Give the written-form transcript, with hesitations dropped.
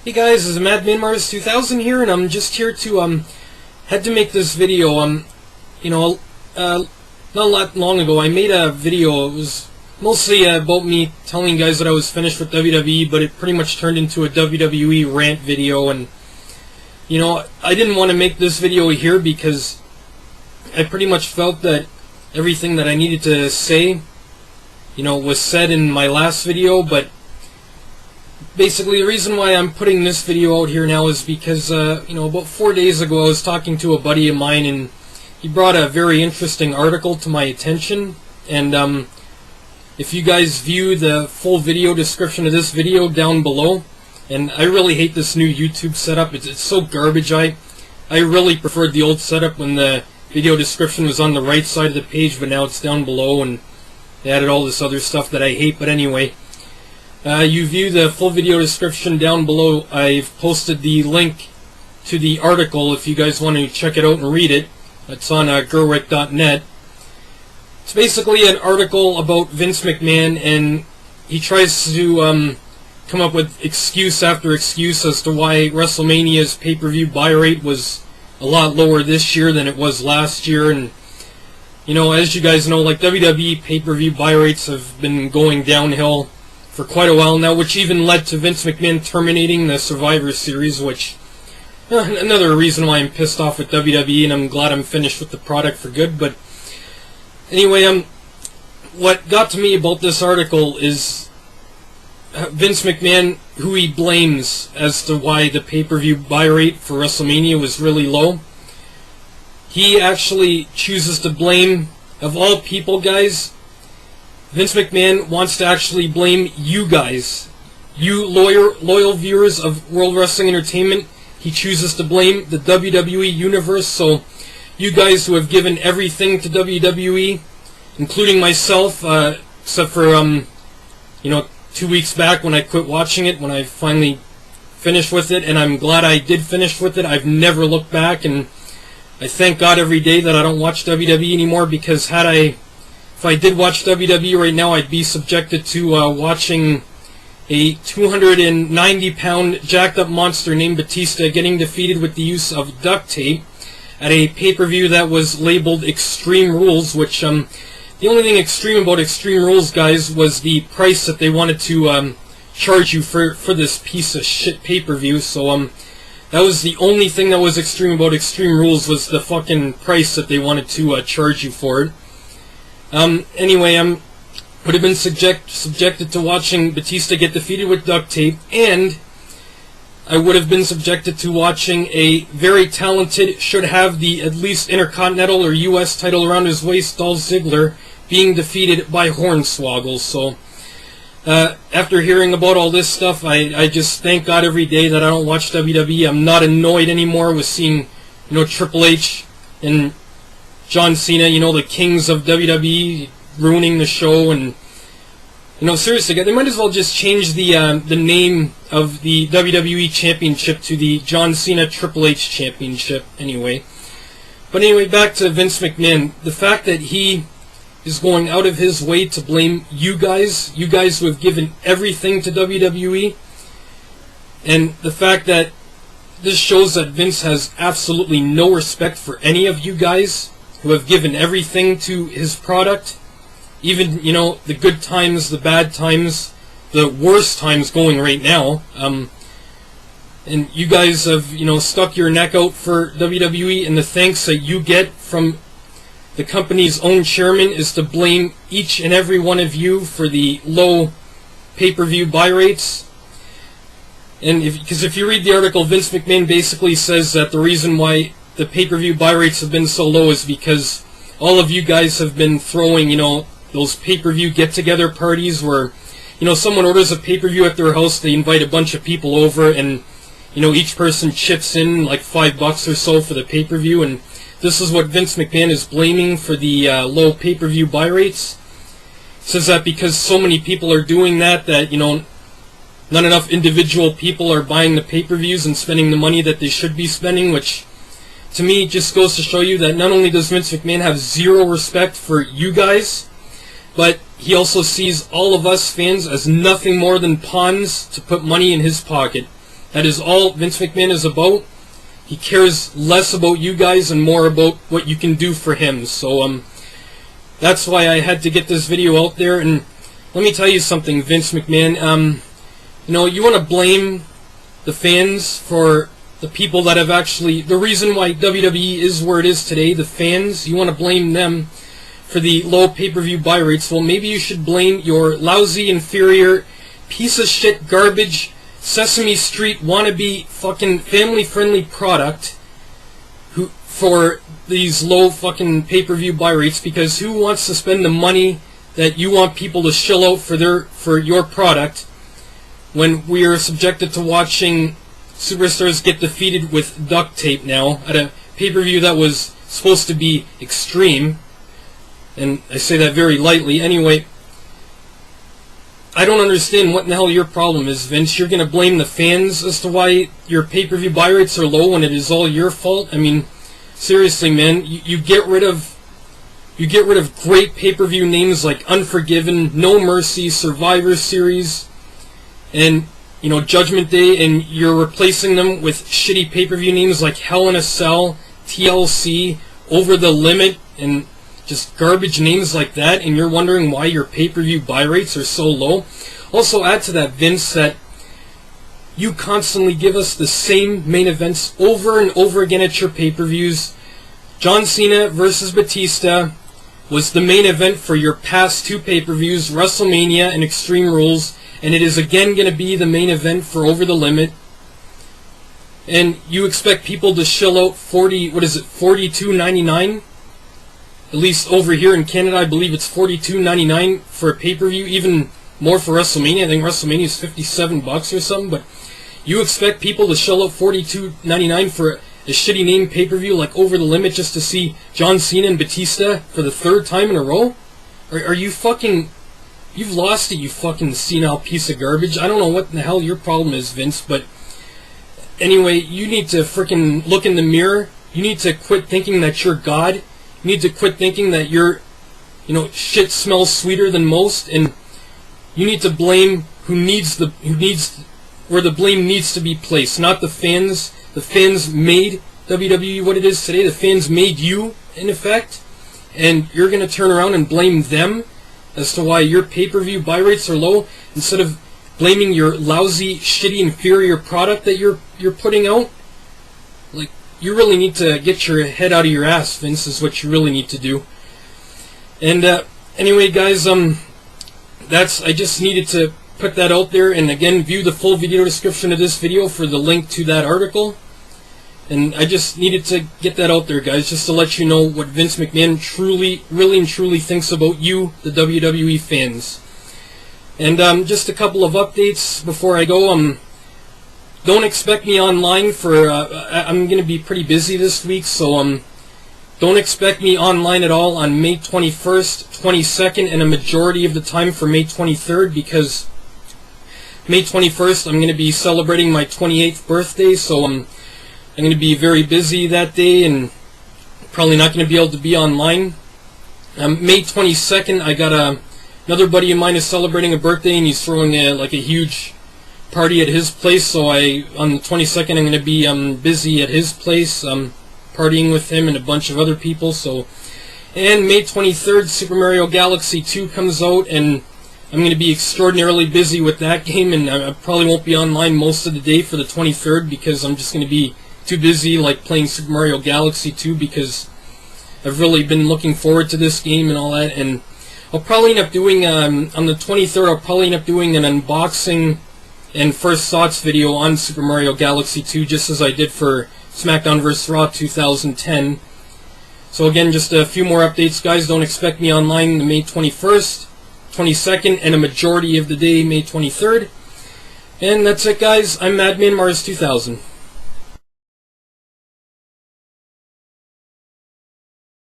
Hey guys, this is Mars 2000 here, and I'm just here to had to make this video. Not long ago, I made a video. It was mostly about me telling you guys that I was finished with WWE, but it pretty much turned into a WWE rant video. And I didn't want to make this video here because I pretty much felt that everything that I needed to say, was said in my last video. But basically, the reason why I'm putting this video out here now is because, about 4 days ago I was talking to a buddy of mine, and he brought a very interesting article to my attention. And if you guys view the full video description of this video down below, and I really hate this new YouTube setup. It's so garbage. I really preferred the old setup when the video description was on the right side of the page, but now it's down below, and they added all this other stuff that I hate. But anyway, you view the full video description down below. I've posted the link to the article if you guys want to check it out and read it. It's on gerwick.net. It's basically an article about Vince McMahon, and he tries to come up with excuse after excuse as to why WrestleMania's pay-per-view buy rate was a lot lower this year than it was last year. And as you guys know, like, WWE pay-per-view buy rates have been going downhill for quite a while now, which even led to Vince McMahon terminating the Survivor Series, which another reason why I'm pissed off with WWE, and I'm glad I'm finished with the product for good. But anyway, what got to me about this article is Vince McMahon, who he blames as to why the pay-per-view buy rate for WrestleMania was really low. He actually chooses to blame, of all people, guys, Vince McMahon wants to actually blame you guys, you loyal viewers of World Wrestling Entertainment. He chooses to blame the WWE Universe. So you guys who have given everything to WWE, including myself, except for 2 weeks back when I quit watching it, when I finally finished with it, and I'm glad I did finish with it. I've never looked back, and I thank God every day that I don't watch WWE anymore, because if I did watch WWE right now, I'd be subjected to watching a 290-pound jacked-up monster named Batista getting defeated with the use of duct tape at a pay-per-view that was labeled Extreme Rules, which, the only thing extreme about Extreme Rules, guys, was the price that they wanted to charge you for this piece of shit pay-per-view. So, that was the only thing that was extreme about Extreme Rules, was the fucking price that they wanted to charge you for it. Anyway, would have been subjected to watching Batista get defeated with duct tape, and I would have been subjected to watching a very talented, should have the at least Intercontinental or US title around his waist, Dolph Ziggler, being defeated by Hornswoggle. So, after hearing about all this stuff, I just thank God every day that I don't watch WWE. I'm not annoyed anymore with seeing, Triple H and John Cena, the kings of WWE, ruining the show. And seriously, they might as well just change the name of the WWE Championship to the John Cena Triple H Championship. But anyway, back to Vince McMahon. The fact that he is going out of his way to blame you guys who have given everything to WWE, and the fact that this shows that Vince has absolutely no respect for any of you guys who have given everything to his product. Even, the good times, the bad times, the worst times going right now. And you guys have, stuck your neck out for WWE, and the thanks that you get from the company's own chairman is to blame each and every one of you for the low pay-per-view buy rates. And because if you read the article, Vince McMahon basically says that the reason why the pay-per-view buy rates have been so low is because all of you guys have been throwing, those pay-per-view get-together parties where, someone orders a pay-per-view at their house, they invite a bunch of people over, and, each person chips in like $5 or so for the pay-per-view. And this is what Vince McMahon is blaming for the low pay-per-view buy rates. He says that because so many people are doing that, not enough individual people are buying the pay-per-views and spending the money that they should be spending, which to me just goes to show you that not only does Vince McMahon have zero respect for you guys, but he also sees all of us fans as nothing more than pawns to put money in his pocket. That is all Vince McMahon is about. He cares less about you guys and more about what you can do for him. So that's why I had to get this video out there. And let me tell you something, Vince McMahon. You know, you want to blame the fans for the people that have actually... The reason why WWE is where it is today, the fans, you want to blame them for the low pay-per-view buy rates. Well, maybe you should blame your lousy, inferior, piece of shit, garbage, Sesame Street wannabe fucking family-friendly product for these low fucking pay-per-view buy rates, because who wants to spend the money that you want people to shill out for your product when we are subjected to watching superstars get defeated with duct tape now at a pay-per-view that was supposed to be extreme? And I say that very lightly. Anyway, I don't understand what in the hell your problem is, Vince. You're going to blame the fans as to why your pay-per-view buy rates are low when it is all your fault? I mean, seriously, man, you get rid of great pay-per-view names like Unforgiven, No Mercy, Survivor Series, and you know, Judgment Day, and you're replacing them with shitty pay-per-view names like Hell in a Cell, TLC, Over the Limit, and just garbage names like that, and you're wondering why your pay-per-view buy rates are so low. Also add to that, Vince, that you constantly give us the same main events over and over again at your pay-per-views. John Cena versus Batista was the main event for your past two pay-per-views, WrestleMania and Extreme Rules, and it is again going to be the main event for Over the Limit. And you expect people to shill out $42.99? At least over here in Canada, I believe it's $42.99 for a pay-per-view, even more for WrestleMania. I think WrestleMania is $57 or something, but you expect people to shell out $42.99 for a shitty name pay-per-view like Over the Limit just to see John Cena and Batista for the third time in a row? Are you fucking... You've lost it, you fucking senile piece of garbage. I don't know what the hell your problem is, Vince, but anyway, you need to freaking look in the mirror. You need to quit thinking that you're God. You need to quit thinking that you're, you know, shit smells sweeter than most, and you need to blame where the blame needs to be placed, not the fans. The fans made WWE what it is today. The fans made you, in effect, and you're going to turn around and blame them as to why your pay-per-view buy rates are low, instead of blaming your lousy, shitty, inferior product that you're putting out. Like, you really need to get your head out of your ass, Vince, is what you really need to do. And anyway, guys, I just needed to put that out there, and again, view the full video description of this video for the link to that article. And I just needed to get that out there, guys, just to let you know what Vince McMahon really and truly thinks about you, the WWE fans. And just a couple of updates before I go. Don't expect me online for... I'm going to be pretty busy this week, so don't expect me online at all on May 21st, 22nd, and a majority of the time for May 23rd, because May 21st I'm going to be celebrating my 28th birthday, so I'm going to be very busy that day and probably not going to be able to be online. May 22nd, I got another buddy of mine is celebrating a birthday, and he's throwing a huge party at his place, so on the 22nd I'm going to be busy at his place, partying with him and a bunch of other people. So, and May 23rd, Super Mario Galaxy 2 comes out, and I'm going to be extraordinarily busy with that game, and I probably won't be online most of the day for the 23rd because I'm just going to be too busy like playing Super Mario Galaxy 2, because I've really been looking forward to this game and all that. And I'll probably end up doing on the 23rd I'll probably end up doing an unboxing and first thoughts video on Super Mario Galaxy 2, just as I did for SmackDown vs. Raw 2010. So again, just a few more updates, guys. Don't expect me online May 21st, 22nd, and a majority of the day May 23rd. And that's it, guys. I'm Madman Mars 2000.